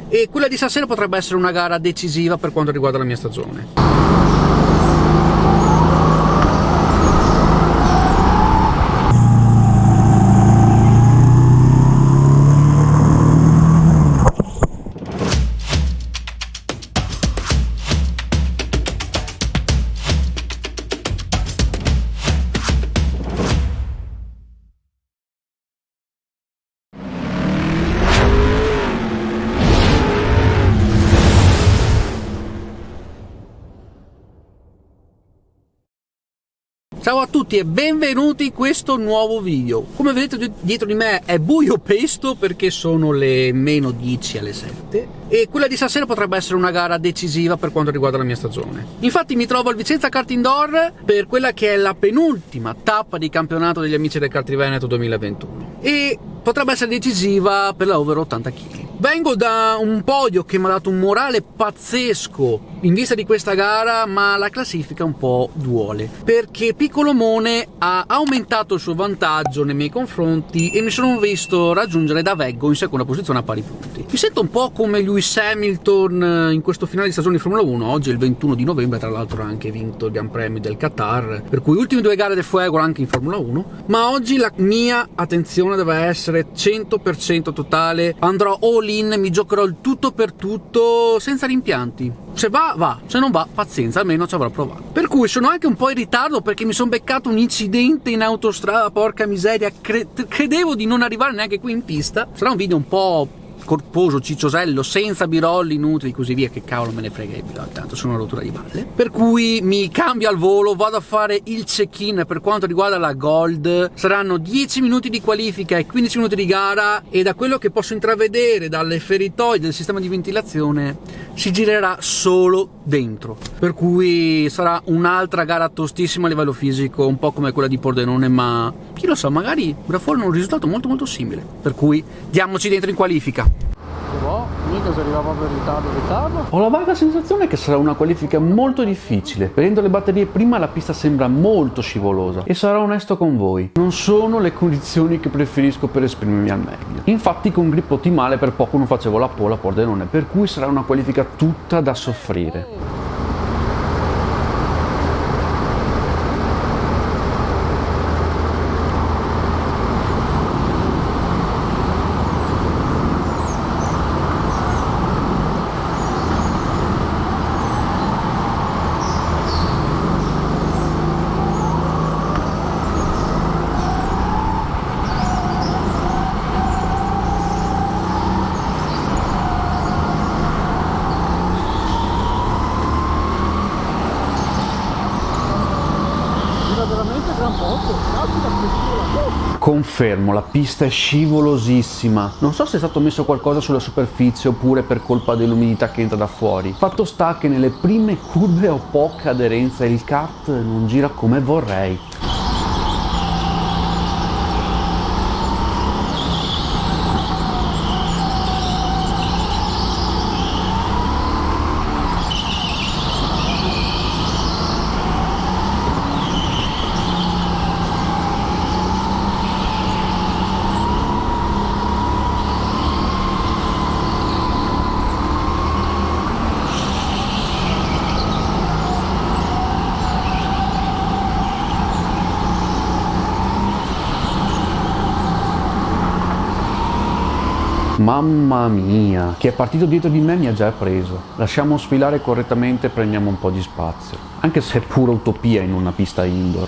e quella di stasera potrebbe essere una gara decisiva per quanto riguarda la mia stagione. Ciao a tutti e benvenuti in questo nuovo video. Come vedete dietro di me è buio pesto perché sono le meno 10 alle 7 e quella di stasera potrebbe essere una gara decisiva per quanto riguarda la mia stagione. Infatti mi trovo al Vicenza Kart Indoor per quella che è la penultima tappa di campionato degli amici del Kart Veneto 2021 e potrebbe essere decisiva per la over 80 kg. Vengo da un podio che mi ha dato un morale pazzesco in vista di questa gara, ma la classifica un po' duole perché Piccolo Mone ha aumentato il suo vantaggio nei miei confronti e mi sono visto raggiungere Daveggo in seconda posizione a pari punti. Mi sento un po' come Lewis Hamilton in questo finale di stagione di Formula 1. Oggi è il 21 di novembre, tra l'altro ha anche vinto il Gran Premio del Qatar, per cui ultime due gare del Fuego anche in Formula 1, ma oggi la mia attenzione deve essere 100% totale. Andrò all in, mi giocherò il tutto per tutto senza rimpianti. Se va, va, se non va, pazienza, almeno ci avrò provato. Per cui sono anche un po' in ritardo perché mi sono beccato un incidente in autostrada, porca miseria, credevo di non arrivare neanche qui in pista. Sarà un video un po' corposo, cicciosello, senza birolli inutili, così via, che cavolo me ne frega, tanto sono una rottura di balle. Per cui mi cambio al volo, vado a fare il check-in per quanto riguarda la Gold. Saranno 10 minuti di qualifica e 15 minuti di gara e da quello che posso intravedere dalle feritoie del sistema di ventilazione si girerà solo dentro, per cui sarà un'altra gara tostissima a livello fisico, un po' come quella di Pordenone, ma chi lo sa, magari verrà fuori un risultato molto simile, per cui diamoci dentro in qualifica. Mica si arriva proprio in ritardo. Ho la vaga sensazione che sarà una qualifica molto difficile. Vedendo le batterie prima la pista sembra molto scivolosa e sarò onesto con voi, non sono le condizioni che preferisco per esprimermi al meglio. Infatti con grip ottimale per poco non facevo la pole a Pordenone, per cui sarà una qualifica tutta da soffrire. Confermo, la pista è scivolosissima. Non so se è stato messo qualcosa sulla superficie oppure per colpa dell'umidità che entra da fuori. Fatto sta che nelle prime curve ho poca aderenza e il kart non gira come vorrei. Mamma mia, chi è partito dietro di me mi ha già preso. Lasciamo sfilare correttamente e prendiamo un po' di spazio, anche se è pura utopia in una pista indoor.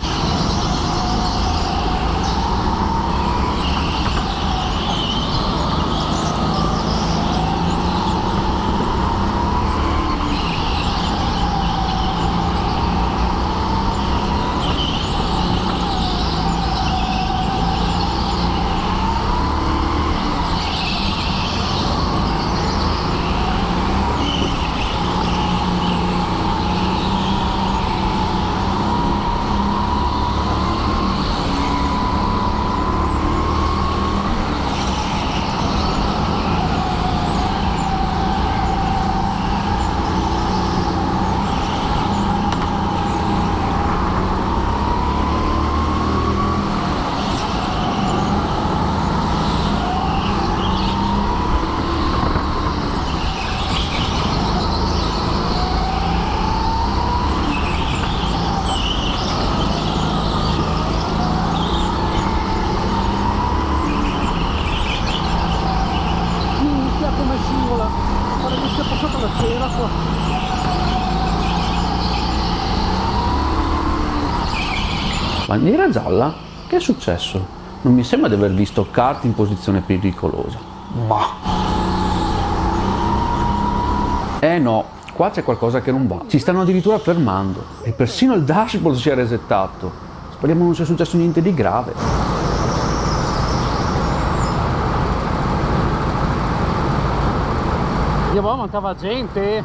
Era qua. Bandiera gialla? Che è successo? Non mi sembra di aver visto kart in posizione pericolosa. Ma... no, qua c'è qualcosa che non va. Ci stanno addirittura fermando. E persino il dashboard si è resettato. Speriamo non sia successo niente di grave. Mancava gente.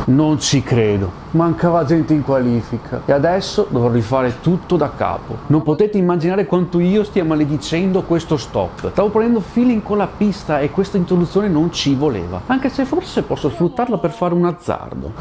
Non ci credo, mancava gente in qualifica e adesso dovrò rifare tutto da capo. Non potete immaginare quanto io stia maledicendo questo stop. Stavo prendendo feeling con la pista e questa introduzione non ci voleva, anche se forse posso sfruttarla per fare un azzardo.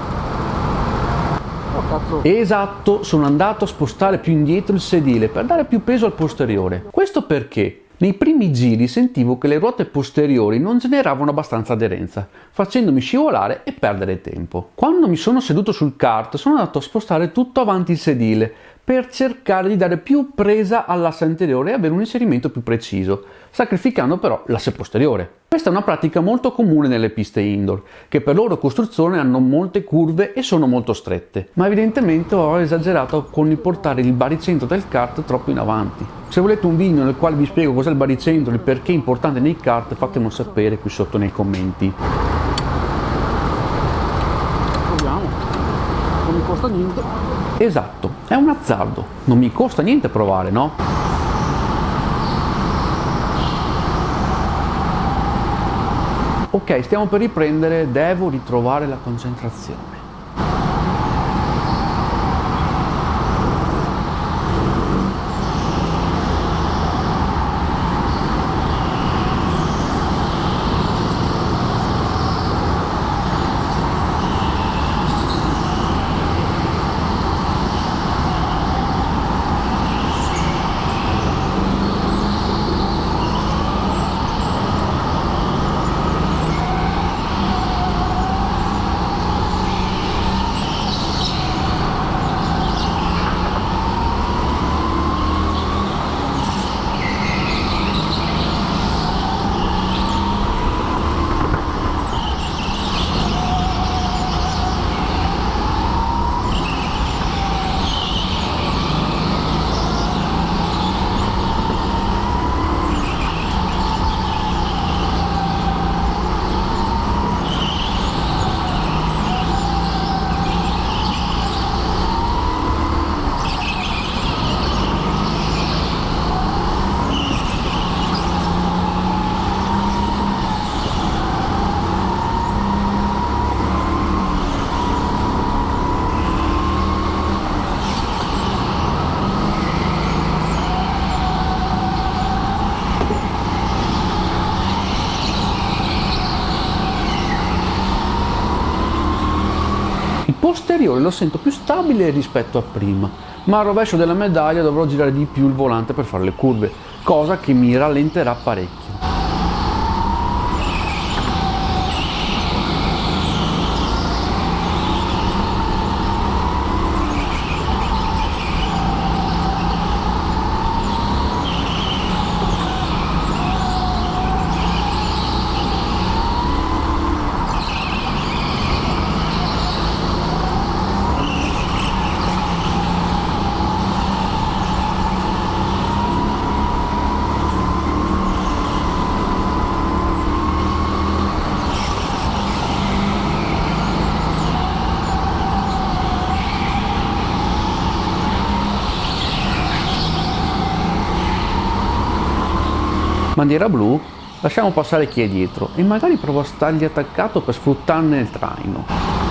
Oh, cazzo. Esatto, sono andato a spostare più indietro il sedile per dare più peso al posteriore. Questo perché? Nei primi giri sentivo che le ruote posteriori non generavano abbastanza aderenza, facendomi scivolare e perdere tempo. Quando mi sono seduto sul kart sono andato a spostare tutto avanti il sedile per cercare di dare più presa all'asse anteriore e avere un inserimento più preciso, sacrificando però l'asse posteriore. Questa è una pratica molto comune nelle piste indoor, che per loro costruzione hanno molte curve e sono molto strette, ma evidentemente ho esagerato con il portare il baricentro del kart troppo in avanti. Se volete un video nel quale vi spiego cos'è il baricentro e il perché è importante nei kart, fatemelo sapere qui sotto nei commenti. Proviamo, non mi costa niente. Esatto, è un azzardo, non mi costa niente provare, no? Ok, stiamo per riprendere, devo ritrovare la concentrazione. Posteriore lo sento più stabile rispetto a prima, ma al rovescio della medaglia dovrò girare di più il volante per fare le curve, cosa che mi rallenterà parecchio. Bandiera blu, lasciamo passare chi è dietro e magari provo a stargli attaccato per sfruttarne il traino.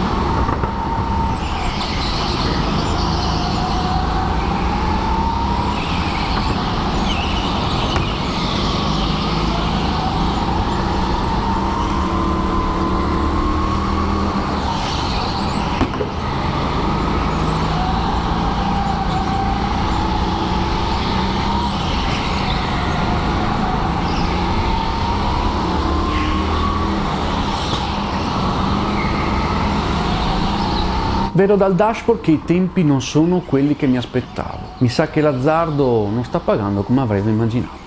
Vedo dal dashboard che i tempi non sono quelli che mi aspettavo. Mi sa che l'azzardo non sta pagando come avrei immaginato.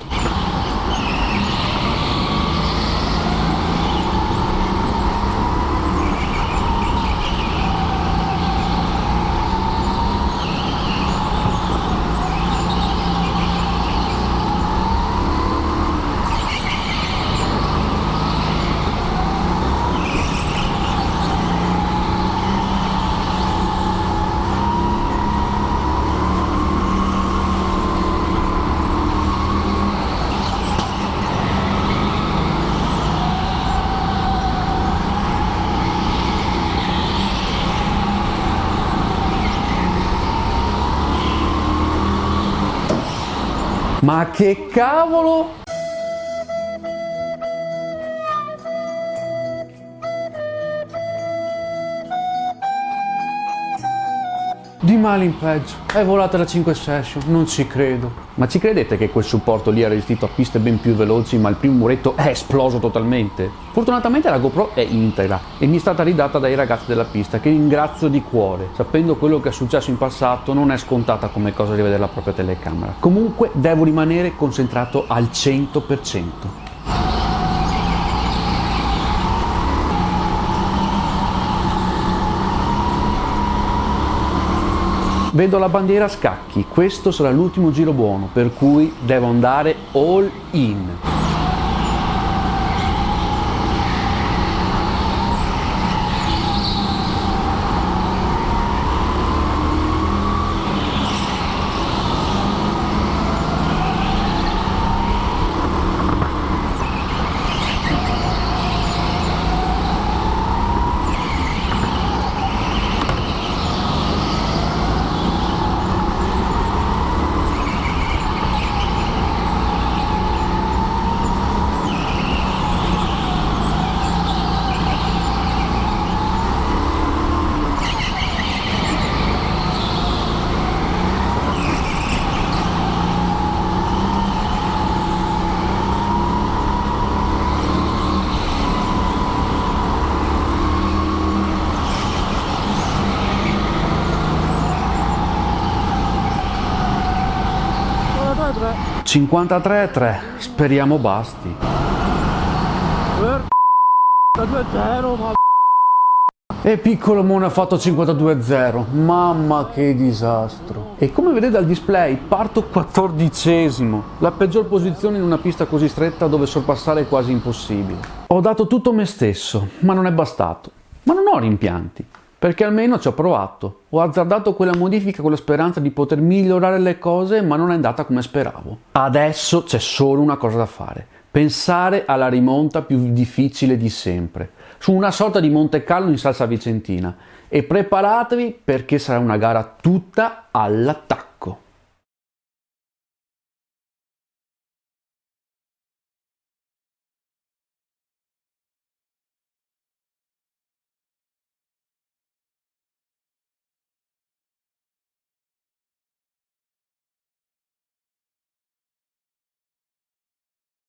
Ma che cavolo! Di male in peggio, è volata la 5 Session, non ci credo. Ma ci credete che quel supporto lì ha resistito a piste ben più veloci, ma il primo muretto è esploso totalmente? Fortunatamente la GoPro è integra e mi è stata ridata dai ragazzi della pista, che ringrazio di cuore. Sapendo quello che è successo in passato, non è scontata come cosa rivedere la propria telecamera. Comunque devo rimanere concentrato al 100%. Vedo la bandiera a scacchi, questo sarà l'ultimo giro buono, per cui devo andare all in. tre. 53,3, speriamo basti. Da 2-0, ma... E piccolo Mona ha fatto 52,0, mamma che disastro. E come vedete dal display parto 14esimo, la peggior posizione in una pista così stretta dove sorpassare è quasi impossibile. Ho dato tutto me stesso, ma non è bastato. Ma non ho rimpianti, perché almeno ci ho provato. Ho azzardato quella modifica con la speranza di poter migliorare le cose, ma non è andata come speravo. Adesso c'è solo una cosa da fare: pensare alla rimonta più difficile di sempre, su una sorta di Monte Carlo in salsa vicentina, e preparatevi perché sarà una gara tutta all'attacco.